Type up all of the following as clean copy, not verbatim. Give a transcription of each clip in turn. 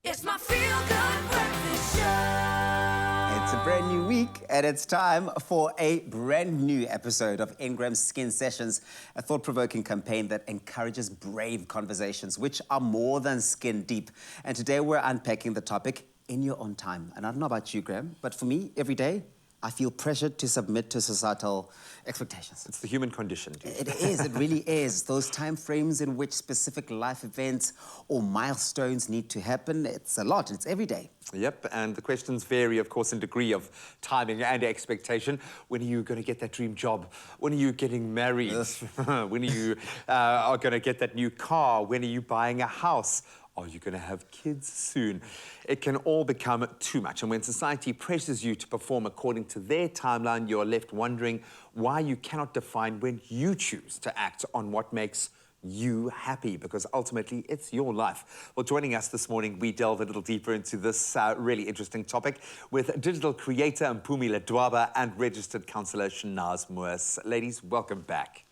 It's my feel-good breakfast show. It's a brand new week, and it's time for a brand new episode of INGRAMS Skin Sessions, a thought-provoking campaign that encourages brave conversations, which are more than skin deep. And today we're unpacking the topic in your own time. And I don't know about you, Graham, but for me, every day, I feel pressured to submit to societal expectations. It's the human condition, dude. It is, it really is. Those time frames in which specific life events or milestones need to happen, it's a lot, it's every day. Yep, and the questions vary, of course, in degree of timing and expectation. When are you going to get that dream job? When are you getting married? When are you going to get that new car? When are you buying a house? Are you going to have kids soon? It can all become too much. And when society pressures you to perform according to their timeline, you're left wondering why you cannot define when you choose to act on what makes you happy, because ultimately it's your life. Well, joining us this morning, we delve a little deeper into this really interesting topic with digital creator Mpumi Ledwaba and registered counsellor Shanaz Moers. Ladies, welcome back.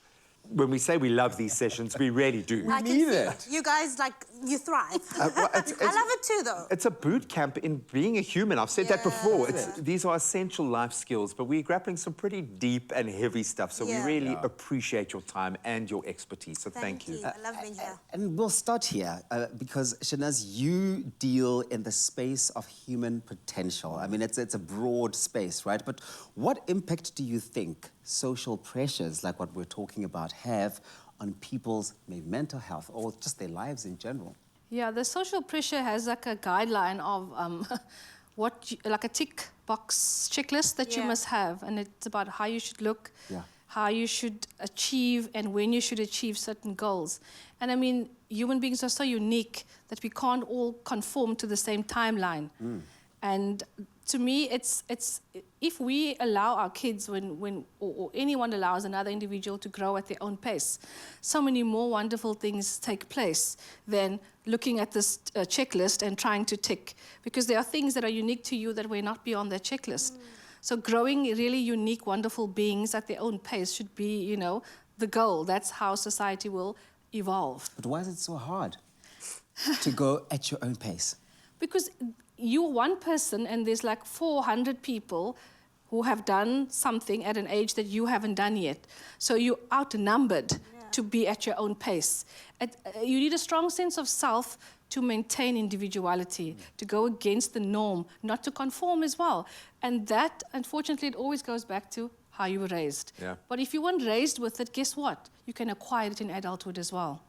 When we say we love these sessions, we really do. I can see it. You guys, you thrive. I love it too, though. It's a boot camp in being a human. I've said that before. These are essential life skills, but we're grappling some pretty deep and heavy stuff, so we really appreciate your time and your expertise, so thank you. I love being here. And we'll start here, because, Shanaz, you deal in the space of human potential. I mean, it's a broad space, right? But what impact do you think social pressures, like what we're talking about, have on people's maybe mental health or just their lives in general? Yeah, the social pressure has like a guideline of like a tick box checklist that you must have, and it's about how you should look, how you should achieve, and when you should achieve certain goals. And I mean, human beings are so unique that we can't all conform to the same timeline. And to me, it's if we allow our kids, or anyone allows another individual to grow at their own pace, so many more wonderful things take place than looking at this checklist and trying to tick, because there are things that are unique to you that may not be on that checklist. So growing really unique, wonderful beings at their own pace should be, you know, the goal. That's how society will evolve. But why is it so hard to go at your own pace? Because you're one person and there's like 400 people who have done something at an age that you haven't done yet. So you're outnumbered to be at your own pace. You need a strong sense of self to maintain individuality, to go against the norm, not to conform as well. And that, unfortunately, it always goes back to how you were raised. But if you weren't raised with it, guess what? You can acquire it in adulthood as well.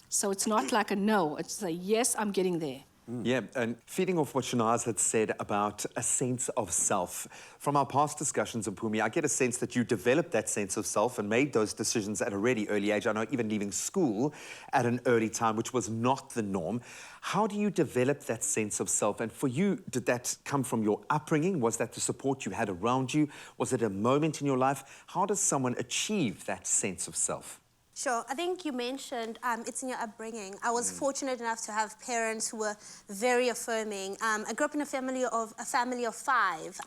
So it's not like a no, it's a yes, I'm getting there. Yeah, and feeding off what Shanaz had said about a sense of self. From our past discussions, Mpumi, I get a sense that you developed that sense of self and made those decisions at a really early age. I know even leaving school at an early time, which was not the norm. How do you develop that sense of self? And for you, did that come from your upbringing? Was that the support you had around you? Was it a moment in your life? How does someone achieve that sense of self? Sure. I think you mentioned it's in your upbringing. I was fortunate enough to have parents who were very affirming. I grew up in a family of five.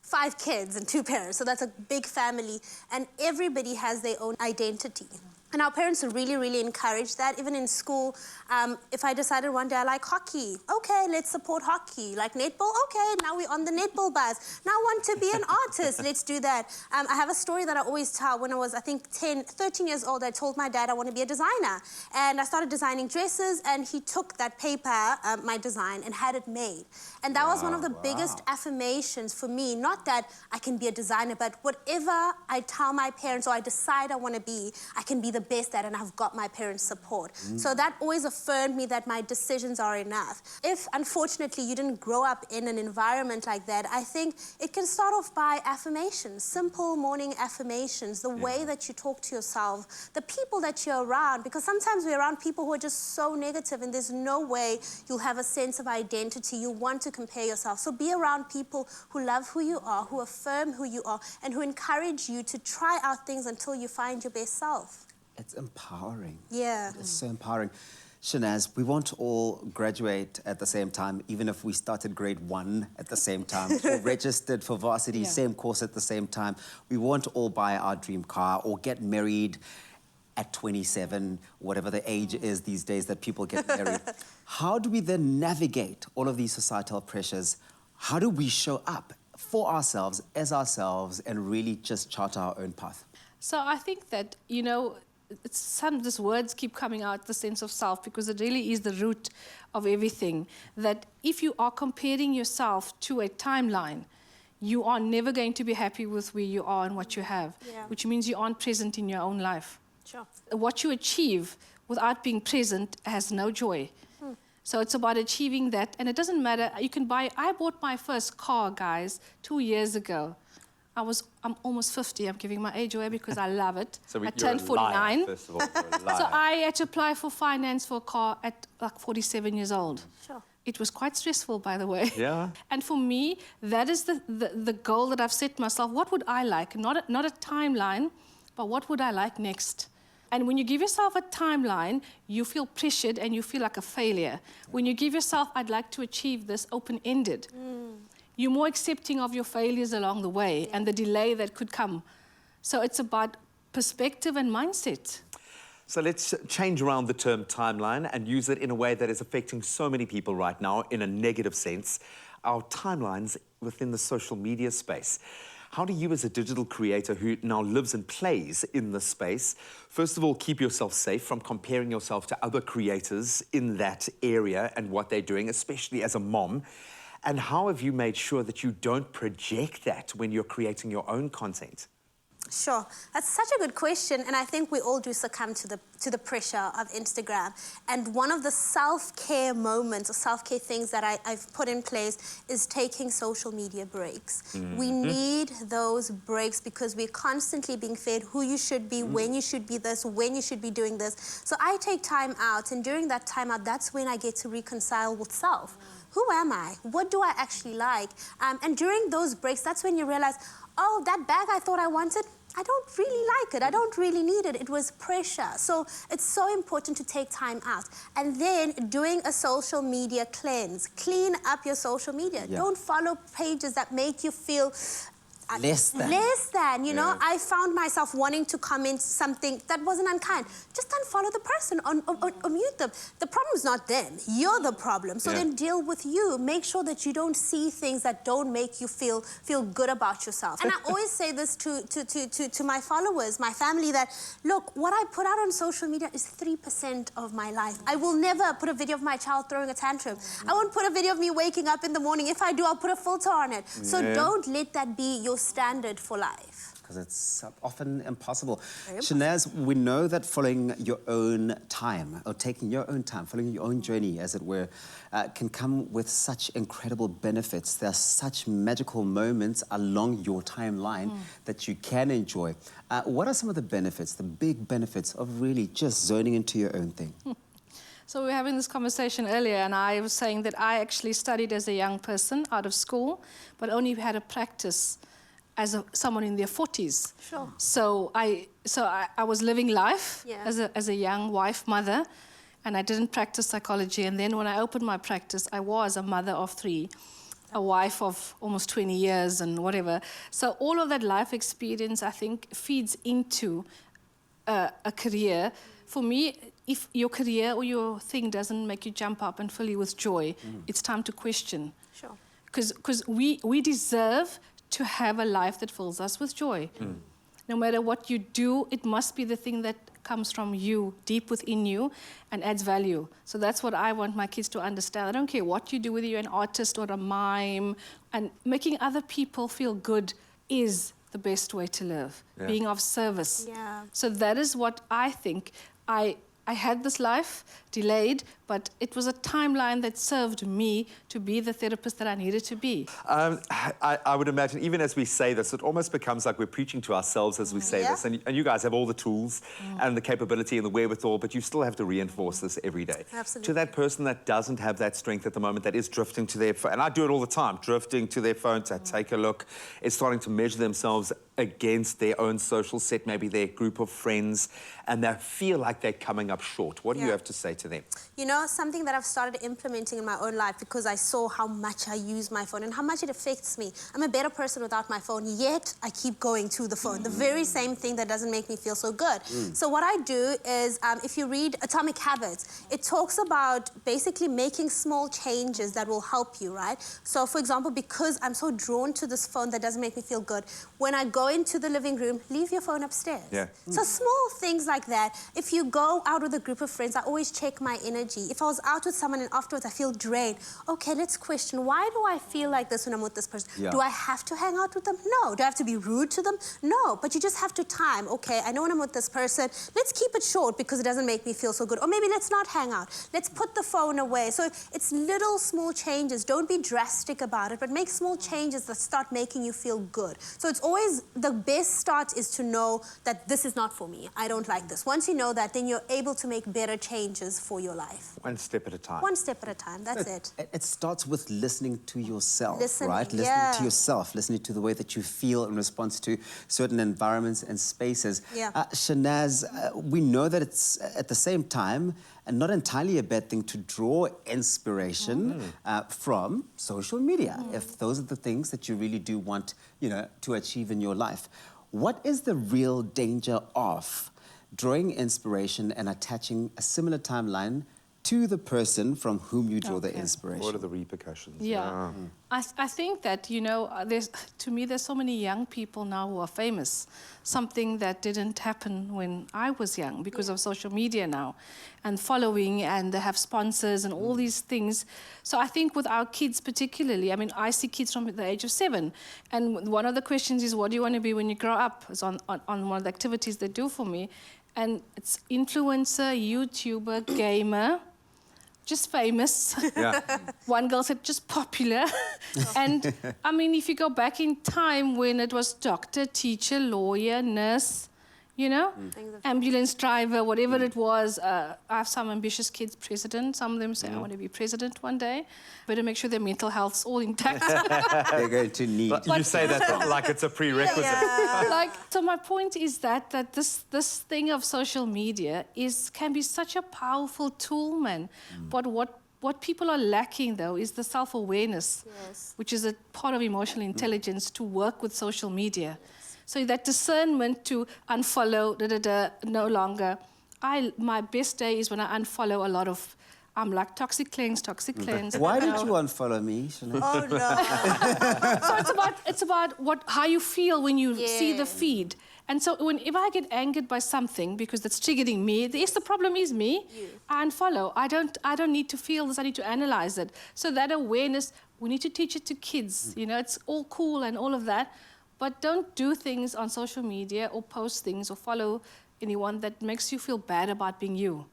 Five kids and 2 parents, so that's a big family. And everybody has their own identity. And our parents really, really encouraged that. Even in school, if I decided one day I like hockey, okay, let's support hockey. Like netball, okay, now we're on the netball bus. Now I want to be an artist, let's do that. I have a story that I always tell. When I was, I think, 13 years old, I told my dad I want to be a designer. And I started designing dresses, and he took that paper, my design, and had it made. And that was one of the biggest affirmations for me. Not that I can be a designer, but whatever I tell my parents or I decide I want to be, I can be the best at, and I've got my parents' support. So that always affirmed me that my decisions are enough. If, unfortunately, you didn't grow up in an environment like that, I think it can start off by affirmations, simple morning affirmations, the way that you talk to yourself, the people that you're around, because sometimes we're around people who are just so negative, and there's no way you'll have a sense of identity. You want to compare yourself. So be around people who love who you are, who affirm who you are, and who encourage you to try out things until you find your best self. It's empowering. Yeah. It's so empowering. Shanaz, we won't all graduate at the same time, even if we started grade 1 at the same time, or registered for varsity, same course at the same time. We won't all buy our dream car or get married at 27, whatever the age is these days that people get married. How do we then navigate all of these societal pressures? How do we show up for ourselves, as ourselves, and really just chart our own path? So I think that, you know, these words keep coming out, the sense of self, because it really is the root of everything. That if you are comparing yourself to a timeline, you are never going to be happy with where you are and what you have, which means you aren't present in your own life. Sure. What you achieve without being present has no joy. So it's about achieving that, and it doesn't matter. You can buy. I bought my first car, guys, 2 years ago. I'm almost 50. I'm giving my age away because I love it. So I turned 49. First of all, you're a liar. So I had to apply for finance for a car at like 47 years old. Sure. It was quite stressful, by the way. Yeah. And for me, that is the goal that I've set myself. What would I like? Not a timeline, but what would I like next? And when you give yourself a timeline, you feel pressured and you feel like a failure. When you give yourself, I'd like to achieve this, open-ended, you're more accepting of your failures along the way and the delay that could come. So it's about perspective and mindset. So let's change around the term timeline and use it in a way that is affecting so many people right now in a negative sense. Our timelines within the social media space. How do you, as a digital creator who now lives and plays in this space, first of all, keep yourself safe from comparing yourself to other creators in that area and what they're doing, especially as a mom? And how have you made sure that you don't project that when you're creating your own content? Sure. That's such a good question, and I think we all do succumb to the pressure of Instagram. And one of the self-care moments or self-care things that I've put in place is taking social media breaks. We need those breaks because we're constantly being fed who you should be, when you should be this, when you should be doing this. So I take time out, and during that time out, that's when I get to reconcile with self. Who am I? What do I actually like? And during those breaks, that's when you realize, oh, that bag I thought I wanted, I don't really like it. I don't really need it. It was pressure. So it's so important to take time out. And then doing a social media cleanse. Clean up your social media. Yeah. Don't follow pages that make you feel Less than. you know. I found myself wanting to comment something that wasn't unkind. Just unfollow the person or mute them. The problem's not them. You're the problem. So then deal with you. Make sure that you don't see things that don't make you feel good about yourself. And I always say this to my followers, my family, that, look, what I put out on social media is 3% of my life. I will never put a video of my child throwing a tantrum. I won't put a video of me waking up in the morning. If I do, I'll put a filter on it. So don't let that be your standard for life. Because it's often impossible. Shanaz, we know that following your own time, or taking your own time, following your own journey, as it were, can come with such incredible benefits. There are such magical moments along your timeline that you can enjoy. What are some of the benefits, the big benefits of really just zoning into your own thing? So we were having this conversation earlier, and I was saying that I actually studied as a young person out of school, but only had a practice as someone in their 40s. Sure. So I was living life Yeah. as a young wife, mother, and I didn't practice psychology. And then when I opened my practice, I was a mother of 3, a wife of almost 20 years and whatever. So all of that life experience, I think, feeds into a career. For me, if your career or your thing doesn't make you jump up and fill you with joy, it's time to question. Sure. Because we deserve to have a life that fills us with joy. No matter what you do, it must be the thing that comes from you, deep within you, and adds value. So that's what I want my kids to understand. I don't care what you do, whether you're an artist or a mime, and making other people feel good is the best way to live, being of service. Yeah. So that is what I think. I had this life delayed, but it was a timeline that served me to be the therapist that I needed to be. I would imagine, even as we say this, it almost becomes like we're preaching to ourselves as we say this. And you guys have all the tools and the capability and the wherewithal, but you still have to reinforce this every day. Absolutely. To that person that doesn't have that strength at the moment, that is drifting to their phone, and I do it all the time, drifting to their phone to take a look, is starting to measure themselves against their own social set, maybe their group of friends, and they feel like they're coming up short. What do you have to say to them? You know, know, something that I've started implementing in my own life because I saw how much I use my phone and how much it affects me. I'm a better person without my phone, yet I keep going to the phone. The very same thing that doesn't make me feel so good. So what I do is, if you read Atomic Habits, it talks about basically making small changes that will help you, right? So for example, because I'm so drawn to this phone that doesn't make me feel good, when I go into the living room, leave your phone upstairs. Yeah. So small things like that. If you go out with a group of friends, I always check my energy. If I was out with someone and afterwards I feel drained, okay, let's question, why do I feel like this when I'm with this person? Yeah. Do I have to hang out with them? No. Do I have to be rude to them? No. But you just have to time, okay, I know when I'm with this person, let's keep it short because it doesn't make me feel so good. Or maybe let's not hang out. Let's put the phone away. So it's little small changes. Don't be drastic about it, but make small changes that start making you feel good. So it's always, the best start is to know that this is not for me. I don't like this. Once you know that, then you're able to make better changes for your life. One step at a time. One step at a time, that's it. It starts with listening to yourself, Listening, right? Listening yeah. to yourself, listening to the way that you feel in response to certain environments and spaces. Yeah. Shanaz, we know that it's at the same time and not entirely a bad thing to draw inspiration from social media, if those are the things that you really do want, you know, to achieve in your life. What is the real danger of drawing inspiration and attaching a similar timeline to the person from whom you draw the inspiration? What are the repercussions? Yeah. I think that, you know, to me, there's so many young people now who are famous. Something that didn't happen when I was young because of social media now and following, and they have sponsors and all these things. So I think with our kids particularly, I mean, I see kids from the age of 7. And one of the questions is, what do you want to be when you grow up? It's on one of the activities they do for me. And it's influencer, YouTuber, gamer, just famous. Yeah. One girl said just popular. And I mean, if you go back in time when it was doctor, teacher, lawyer, nurse, you know, ambulance driver, whatever it was. I have some ambitious kids, president. Some of them say, I want to be president one day. Better make sure their mental health's all intact. They're going to need... You say that like it's a prerequisite. Like, so my point is that this thing of social media can be such a powerful tool, man. But what people are lacking, though, is the self-awareness, which is a part of emotional intelligence to work with social media. So that discernment to unfollow, no longer. My best day is when I unfollow a lot of, I'm like, toxic cleanse. Why did you unfollow me, Shanaz? Oh, no. So it's about how you feel when you see the feed. And so whenever I get angered by something because that's triggering me, the problem is me. I unfollow. I don't need to feel this. I need to analyze it. So that awareness, we need to teach it to kids. You know, it's all cool and all of that, but don't do things on social media or post things or follow anyone that makes you feel bad about being you.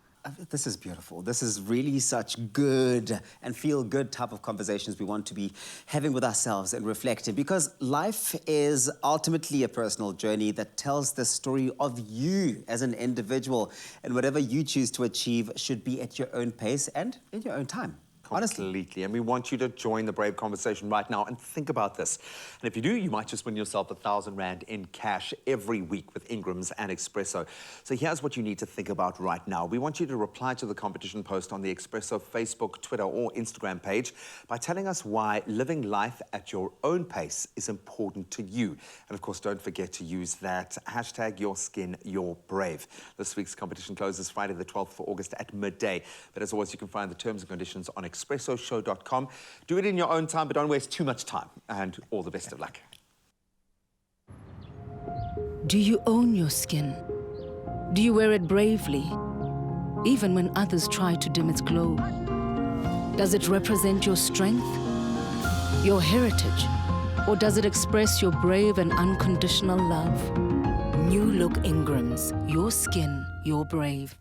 This is beautiful. This is really such good and feel-good type of conversations we want to be having with ourselves and reflecting, because life is ultimately a personal journey that tells the story of you as an individual, and whatever you choose to achieve should be at your own pace and in your own time. Honestly. Completely. And we want you to join the Brave conversation right now and think about this. And if you do, you might just win yourself R1,000 in cash every week with INGRAMS and Expresso. So here's what you need to think about right now. We want you to reply to the competition post on the Expresso Facebook, Twitter or Instagram page by telling us why living life at your own pace is important to you. And of course, don't forget to use that hashtag #YourSkinYourBrave. This week's competition closes Friday the 12th of August at midday. But as always, you can find the terms and conditions on expressoshow.com. Do it in your own time, but don't waste too much time. And all the best of luck. Do you own your skin? Do you wear it bravely, even when others try to dim its glow? Does it represent your strength, your heritage, or does it express your brave and unconditional love? New look INGRAMS. Your skin, your brave.